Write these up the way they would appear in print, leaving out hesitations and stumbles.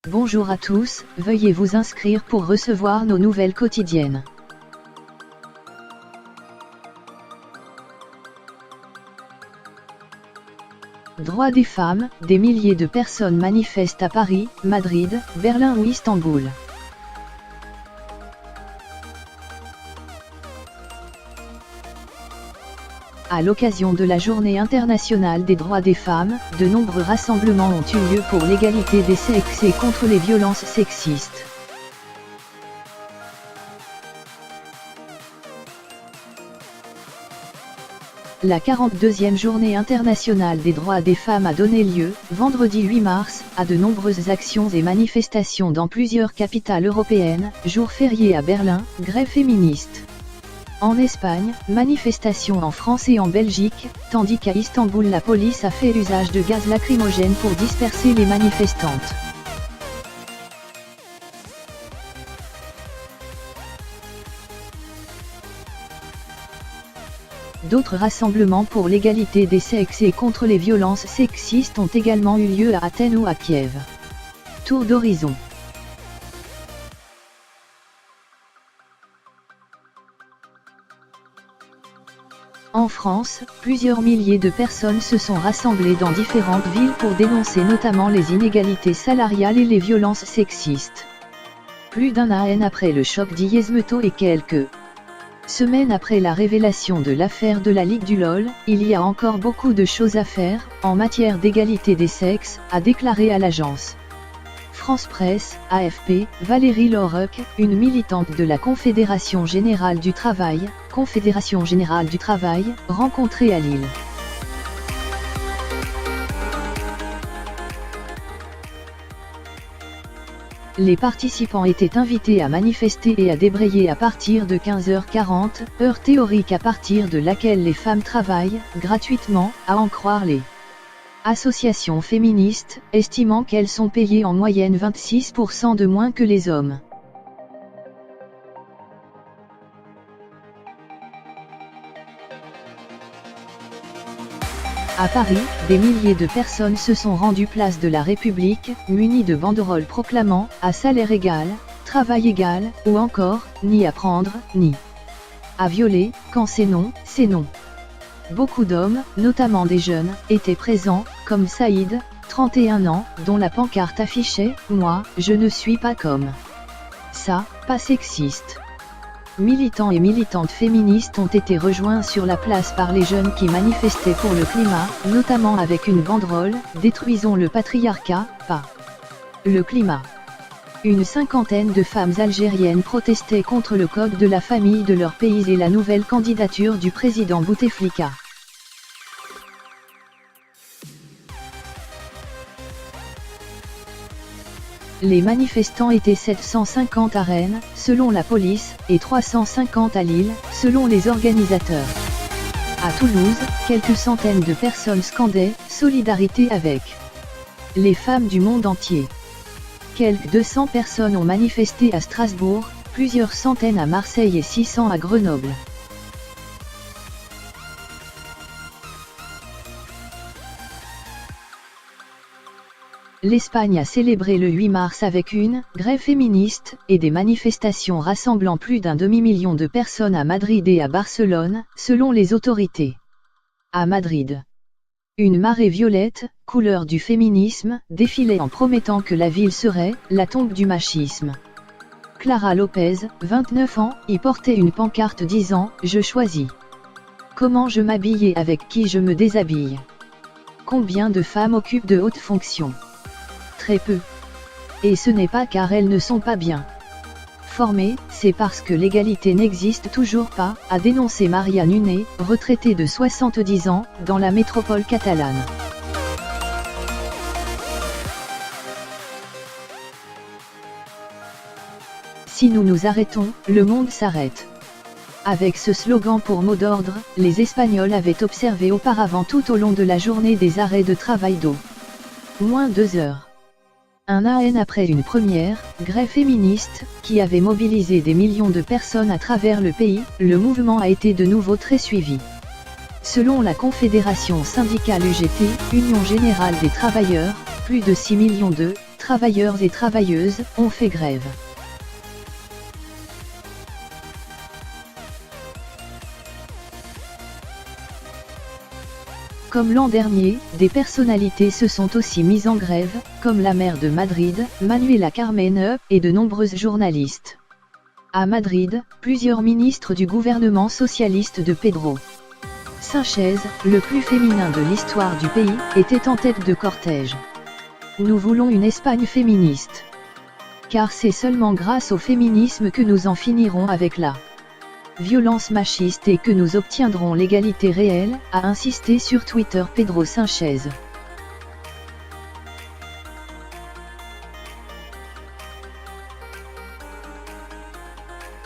Bonjour à tous, veuillez vous inscrire pour recevoir nos nouvelles quotidiennes. Droits des femmes, des milliers de personnes manifestent à Paris, Madrid, Berlin ou Istanbul. À l'occasion de la Journée internationale des droits des femmes, de nombreux rassemblements ont eu lieu pour l'égalité des sexes et contre les violences sexistes. La 42e Journée internationale des droits des femmes a donné lieu, vendredi 8 mars, à de nombreuses actions et manifestations dans plusieurs capitales européennes, jour férié à Berlin, grève féministe. En Espagne, manifestations en France et en Belgique, tandis qu'à Istanbul la police a fait usage de gaz lacrymogène pour disperser les manifestantes. D'autres rassemblements pour l'égalité des sexes et contre les violences sexistes ont également eu lieu à Athènes ou à Kiev. Tour d'horizon. En France, plusieurs milliers de personnes se sont rassemblées dans différentes villes pour dénoncer notamment les inégalités salariales et les violences sexistes. Plus d'un an après le choc d'Yezmeto et quelques semaines après la révélation de l'affaire de la Ligue du LOL, il y a encore beaucoup de choses à faire, en matière d'égalité des sexes, a déclaré à l'agence France Presse, AFP, Valérie Lorec, une militante de la Confédération Générale du Travail, rencontrée à Lille. Les participants étaient invités à manifester et à débrayer à partir de 15h40, heure théorique à partir de laquelle les femmes travaillent, gratuitement, à en croire les associations féministes, estimant qu'elles sont payées en moyenne 26% de moins que les hommes. À Paris, des milliers de personnes se sont rendues place de la République, munies de banderoles proclamant « à salaire égal, travail égal » ou encore « ni à prendre, ni à violer, quand c'est non, c'est non ». Beaucoup d'hommes, notamment des jeunes, étaient présents, comme Saïd, 31 ans, dont la pancarte affichait « Moi, je ne suis pas comme ça, pas sexiste ». Militants et militantes féministes ont été rejoints sur la place par les jeunes qui manifestaient pour le climat, notamment avec une banderole « Détruisons le patriarcat, pas le climat ». Une cinquantaine de femmes algériennes protestaient contre le code de la famille de leur pays et la nouvelle candidature du président Bouteflika. Les manifestants étaient 750 à Rennes, selon la police, et 350 à Lille, selon les organisateurs. À Toulouse, quelques centaines de personnes scandaient « Solidarité avec les femmes du monde entier ». Quelques 200 personnes ont manifesté à Strasbourg, plusieurs centaines à Marseille et 600 à Grenoble. L'Espagne a célébré le 8 mars avec une grève féministe et des manifestations rassemblant plus d'un demi-million de personnes à Madrid et à Barcelone, selon les autorités. À Madrid, une marée violette, couleur du féminisme, défilait en promettant que la ville serait la tombe du machisme. Clara Lopez, 29 ans, y portait une pancarte disant « Je choisis comment je m'habille et avec qui je me déshabille ». Combien de femmes occupent de hautes fonctions ? Très peu. Et ce n'est pas car elles ne sont pas bien formées, c'est parce que l'égalité n'existe toujours pas, a dénoncé Maria Nuné, retraitée de 70 ans, dans la métropole catalane. Si nous nous arrêtons, le monde s'arrête. Avec ce slogan pour mot d'ordre, les Espagnols avaient observé auparavant tout au long de la journée des arrêts de travail d'au moins 2 heures. Un an après une première grève féministe, qui avait mobilisé des millions de personnes à travers le pays, le mouvement a été de nouveau très suivi. Selon la Confédération syndicale UGT, Union Générale des Travailleurs, plus de 6 millions de travailleurs et travailleuses ont fait grève. Comme l'an dernier, des personnalités se sont aussi mises en grève, comme la maire de Madrid, Manuela Carmena, et de nombreuses journalistes. À Madrid, plusieurs ministres du gouvernement socialiste de Pedro Sánchez, le plus féminin de l'histoire du pays, étaient en tête de cortège. Nous voulons une Espagne féministe. Car c'est seulement grâce au féminisme que nous en finirons avec la violence machiste et que nous obtiendrons l'égalité réelle, a insisté sur Twitter Pedro Sánchez.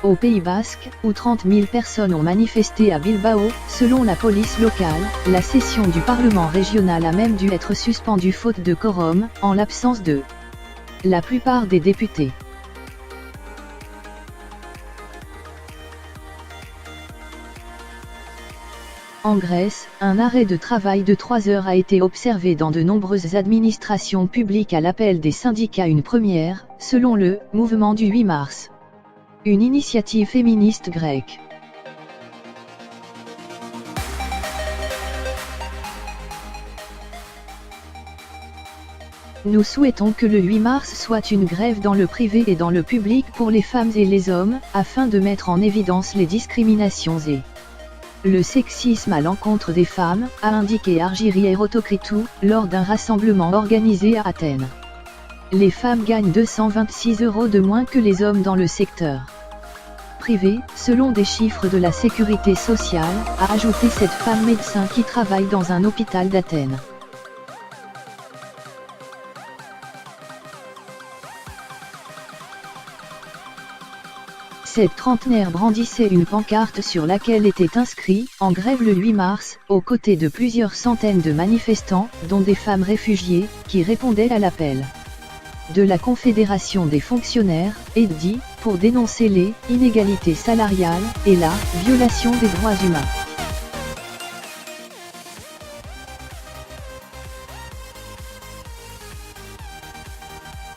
Au Pays Basque, où 30 000 personnes ont manifesté à Bilbao, selon la police locale, la session du Parlement régional a même dû être suspendue faute de quorum, en l'absence de la plupart des députés. En Grèce, un arrêt de travail de 3 heures a été observé dans de nombreuses administrations publiques à l'appel des syndicats, une première, selon le « mouvement du 8 mars ». Une initiative féministe grecque. Nous souhaitons que le 8 mars soit une grève dans le privé et dans le public pour les femmes et les hommes, afin de mettre en évidence les discriminations et le sexisme à l'encontre des femmes, a indiqué Argyri Erotocritou, lors d'un rassemblement organisé à Athènes. Les femmes gagnent 226 € de moins que les hommes dans le secteur privé, selon des chiffres de la sécurité sociale, a ajouté cette femme médecin qui travaille dans un hôpital d'Athènes. Cette trentenaire brandissait une pancarte sur laquelle était inscrit « En grève le 8 mars », aux côtés de plusieurs centaines de manifestants, dont des femmes réfugiées, qui répondaient à l'appel de la Confédération des fonctionnaires, EDI, pour dénoncer les inégalités salariales et la violation des droits humains.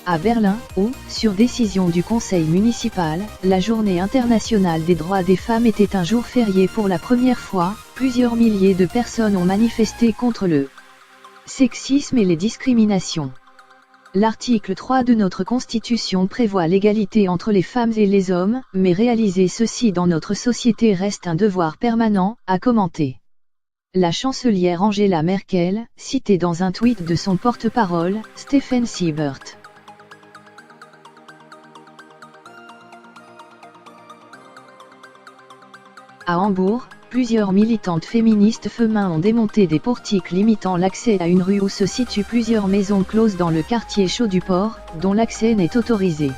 À Berlin, où, sur décision du conseil municipal, la Journée internationale des droits des femmes était un jour férié pour la première fois, plusieurs milliers de personnes ont manifesté contre le sexisme et les discriminations. L'article 3 de notre Constitution prévoit l'égalité entre les femmes et les hommes, mais réaliser ceci dans notre société reste un devoir permanent, a commenté la chancelière Angela Merkel, citée dans un tweet de son porte-parole, Steffen Seibert. À Hambourg, plusieurs militantes féministes femmes ont démonté des portiques limitant l'accès à une rue où se situent plusieurs maisons closes dans le quartier chaud du port, dont l'accès n'est autorisé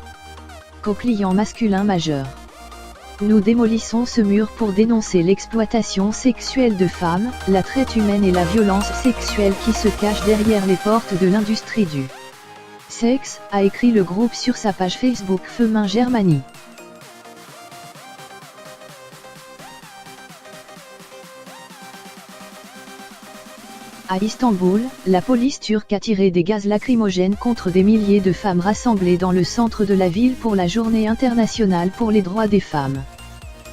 qu'aux clients masculins majeurs. Nous démolissons ce mur pour dénoncer l'exploitation sexuelle de femmes, la traite humaine et la violence sexuelle qui se cachent derrière les portes de l'industrie du sexe, a écrit le groupe sur sa page Facebook Femin Germanie. À Istanbul, la police turque a tiré des gaz lacrymogènes contre des milliers de femmes rassemblées dans le centre de la ville pour la Journée internationale pour les droits des femmes.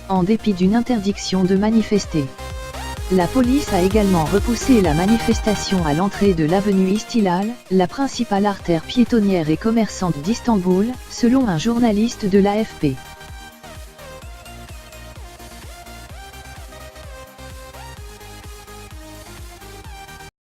En dépit d'une interdiction de manifester. La police a également repoussé la manifestation à l'entrée de l'avenue Istiklal, la principale artère piétonnière et commerçante d'Istanbul, selon un journaliste de l'AFP.